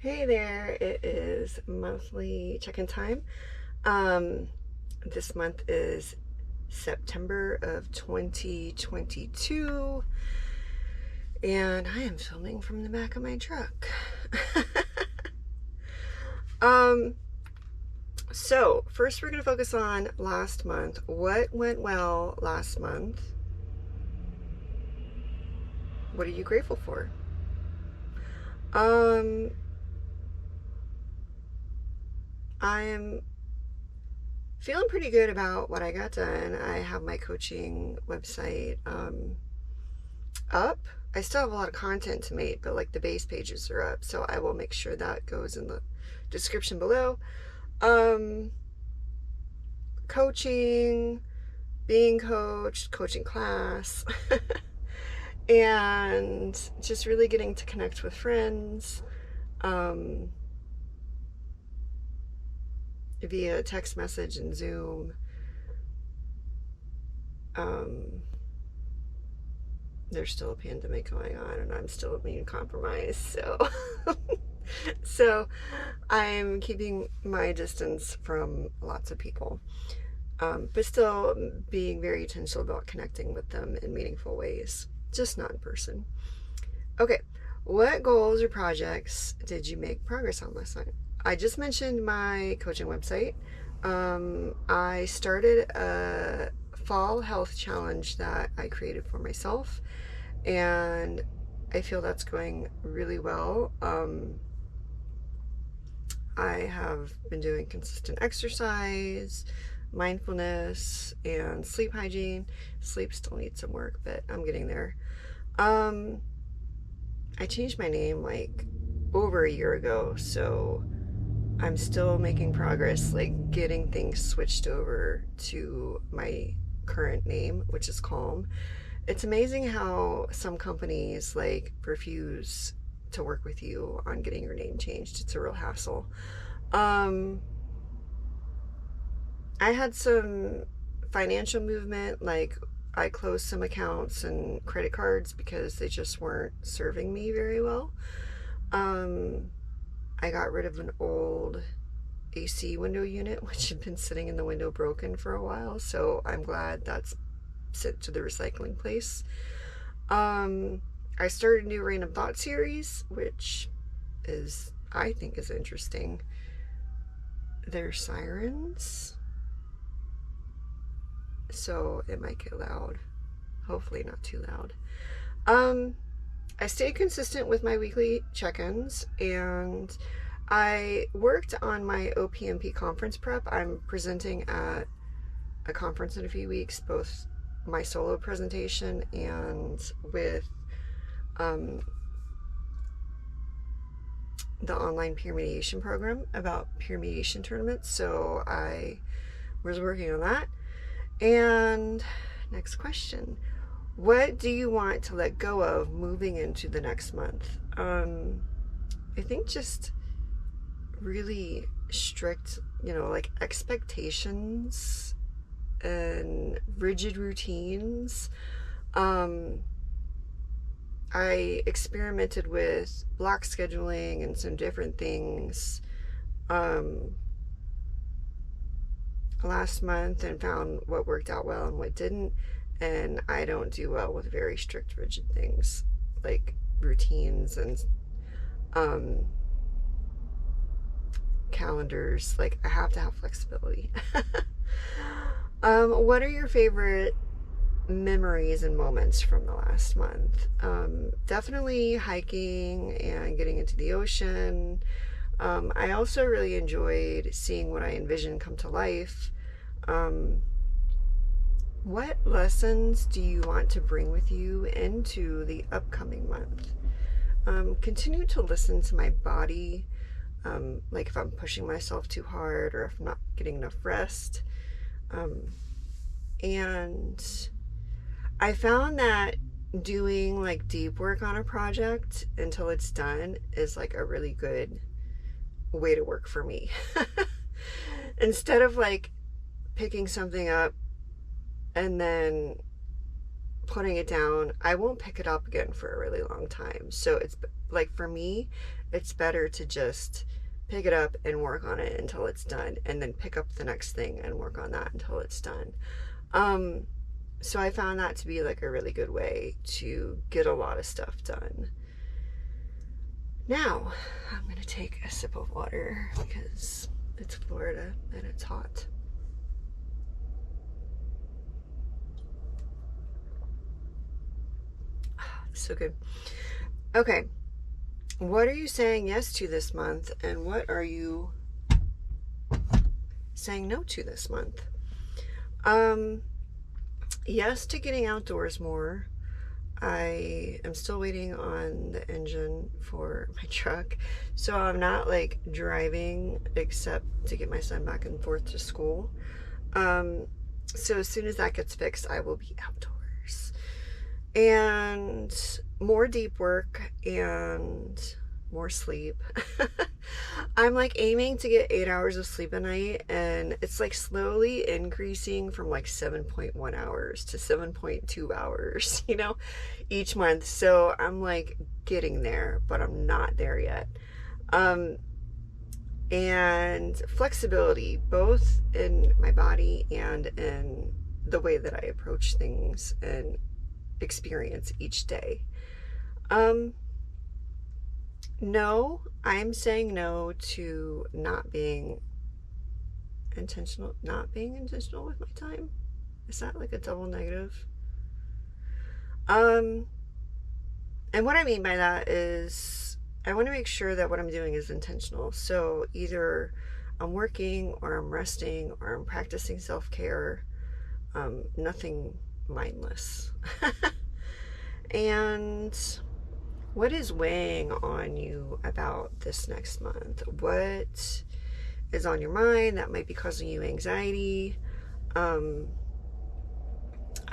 Hey there, it is monthly check-in time. This month is September of 2022, and I am filming from the back of my truck. um, so first we're going to focus on last month. What went well last month? What are you grateful for? I'm feeling pretty good about what I got done. I have my coaching website up. I still have a lot of content to make, but like the base pages are up, so I will make sure that goes in the description below. Coaching, being coached, coaching class, and just really getting to connect with friends via text message and Zoom. There's still a pandemic going on and I'm still immune compromised, so I'm keeping my distance from lots of people, but still being very intentional about connecting with them in meaningful ways, just not in person. Okay, what goals or projects did you make progress on last night? I just mentioned my coaching website. I started a fall health challenge that I created for myself, and I feel that's going really well. I have been doing consistent exercise, mindfulness, and sleep hygiene. Sleep still needs some work, but I'm getting there. I changed my name like over a year ago, so I'm still making progress, like getting things switched over to my current name, which is Calm. It's amazing how some companies like refuse to work with you on getting your name changed. It's a real hassle. I had some financial movement, like I closed some accounts and credit cards because they just weren't serving me very well. I got rid of an old AC window unit, which had been sitting in the window broken for a while, so I'm glad that's sent to the recycling place. I started a new Random Thought series, which I think is interesting. There's sirens, so it might get loud. Hopefully not too loud. I stayed consistent with my weekly check-ins, and I worked on my OPMP conference prep. I'm presenting at a conference in a few weeks, both my solo presentation and with the online peer mediation program about peer mediation tournaments. So I was working on that. And next question. What do you want to let go of moving into the next month? I think just really strict, like expectations and rigid routines. I experimented with block scheduling and some different things last month and found what worked out well and what didn't. And I don't do well with very strict, rigid things like routines and calendars. Like, I have to have flexibility. What are your favorite memories and moments from the last month? Definitely hiking and getting into the ocean. I also really enjoyed seeing what I envisioned come to life. What lessons do you want to bring with you into the upcoming month? Continue to listen to my body, like if I'm pushing myself too hard or if I'm not getting enough rest. And I found that doing like deep work on a project until it's done is like a really good way to work for me. Instead of like picking something up and then putting it down, I won't pick it up again for a really long time. So it's like, for me, it's better to just pick it up and work on it until it's done, and then pick up the next thing and work on that until it's done. So I found that to be like a really good way to get a lot of stuff done. Now, I'm going to take a sip of water because it's Florida and it's hot. So good. Okay. What are you saying yes to this month, and what are you saying no to this month? Yes to getting outdoors more. I am still waiting on the engine for my truck, so I'm not like driving except to get my son back and forth to school. So as soon as that gets fixed, I will be outdoors. And more deep work and more sleep. I'm like aiming to get 8 hours of sleep a night, and it's like slowly increasing from like 7.1 hours to 7.2 hours, you know, each month. So I'm like getting there, but I'm not there yet. And flexibility, both in my body and in the way that I approach things and experience each day. No, I'm saying no to not being intentional with my time. Is that like a double negative? And what I mean by that is I want to make sure that what I'm doing is intentional. So either I'm working, or I'm resting, or I'm practicing self-care. Nothing mindless. And what is weighing on you about this next month? What is on your mind that might be causing you anxiety? I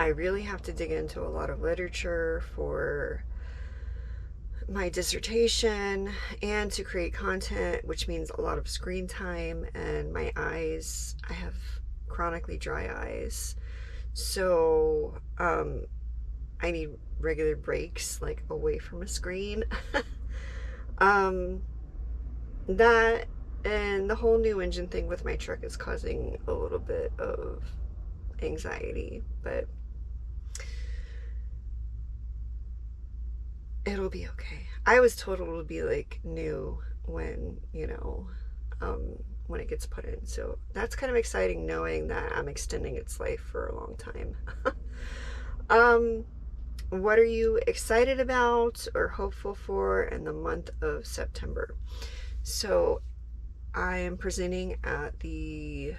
really have to dig into a lot of literature for my dissertation and to create content, which means a lot of screen time. And my eyes, I have chronically dry eyes, so I need regular breaks, like away from a screen. That and the whole new engine thing with my truck is causing a little bit of anxiety, but it'll be okay. I was told it'll be like new when, when it gets put in. So that's kind of exciting, knowing that I'm extending its life for a long time. What are you excited about or hopeful for in the month of September? So I am presenting at the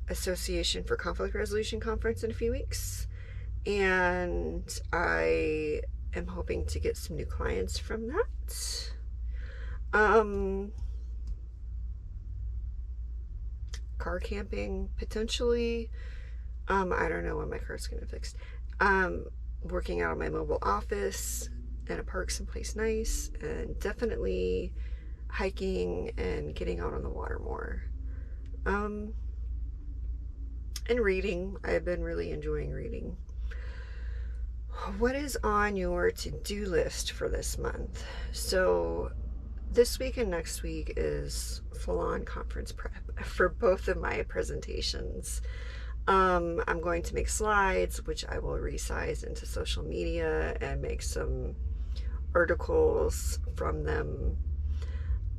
Association for Conflict Resolution Conference in a few weeks, and I am hoping to get some new clients from that. Car camping, potentially. I don't know when my car's gonna fix. Working out of my mobile office in a park someplace nice, and definitely hiking and getting out on the water more. And reading. I've been really enjoying reading. What is on your to-do list for this month? So this week and next week is full-on conference prep for both of my presentations. I'm going to make slides, which I will resize into social media and make some articles from them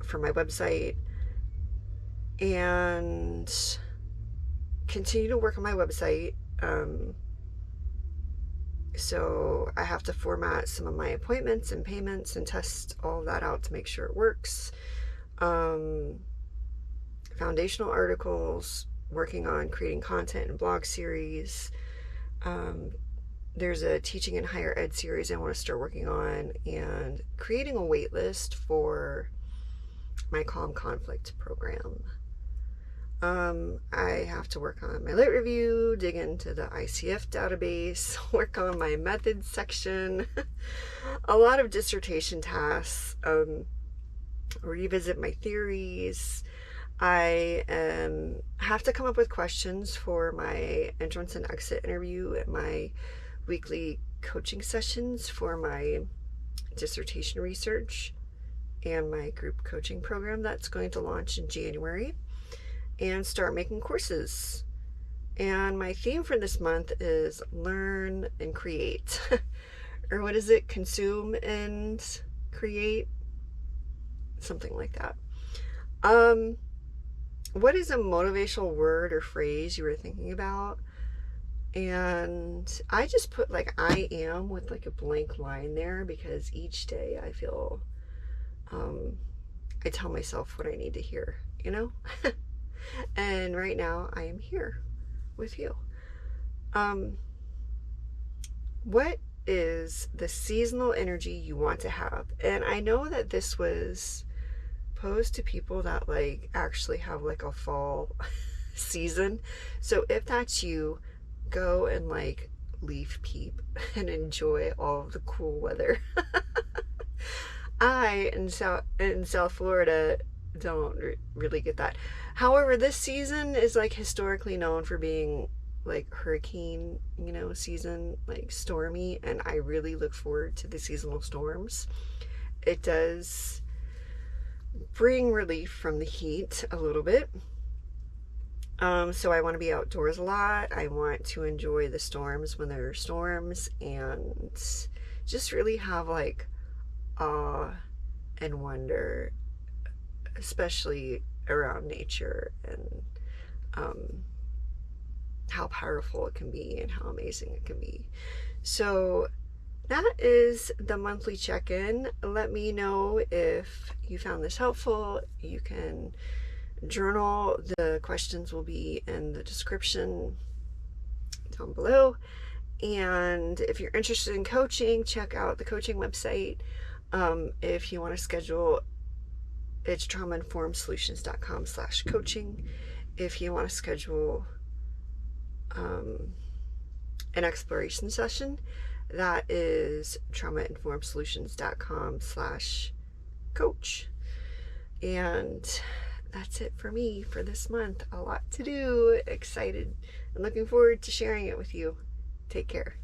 for my website, and continue to work on my website. So I have to format some of my appointments and payments and test all of that out to make sure it works. Foundational articles, working on creating content and blog series. There's a teaching in higher ed series I want to start working on, and creating a wait list for my Calm Conflict program. I have to work on my lit review, dig into the ICF database, work on my methods section, a lot of dissertation tasks, revisit my theories. I have to come up with questions for my entrance and exit interview at my weekly coaching sessions for my dissertation research and my group coaching program that's going to launch in January, and start making courses. And my theme for this month is learn and create. Or what is it? Consume and create? Something like that. What is a motivational word or phrase you were thinking about? And I just put like I am with like a blank line there, because each day I feel I tell myself what I need to hear, you know? And right now I am here with you. What is the seasonal energy you want to have? And I know that this was posed to people that like actually have like a fall season. So if that's you, go and like leaf peep and enjoy all of the cool weather. I in South Florida don't really get that. However, this season is like historically known for being like hurricane, season, like stormy, and I really look forward to the seasonal storms. It does bring relief from the heat a little bit. So I want to be outdoors a lot. I want to enjoy the storms when there are storms, and just really have like awe and wonder, especially around nature, and how powerful it can be and how amazing it can be. So that is the monthly check-in. Let me know if you found this helpful. You can journal. The questions will be in the description down below. And if you're interested in coaching, check out the coaching website. If you want to schedule, it's traumainformedsolutions.com/coaching. If you want to schedule an exploration session, that is traumainformedsolutions.com/coach. And that's it for me for this month. A lot to do. Excited and looking forward to sharing it with you. Take care.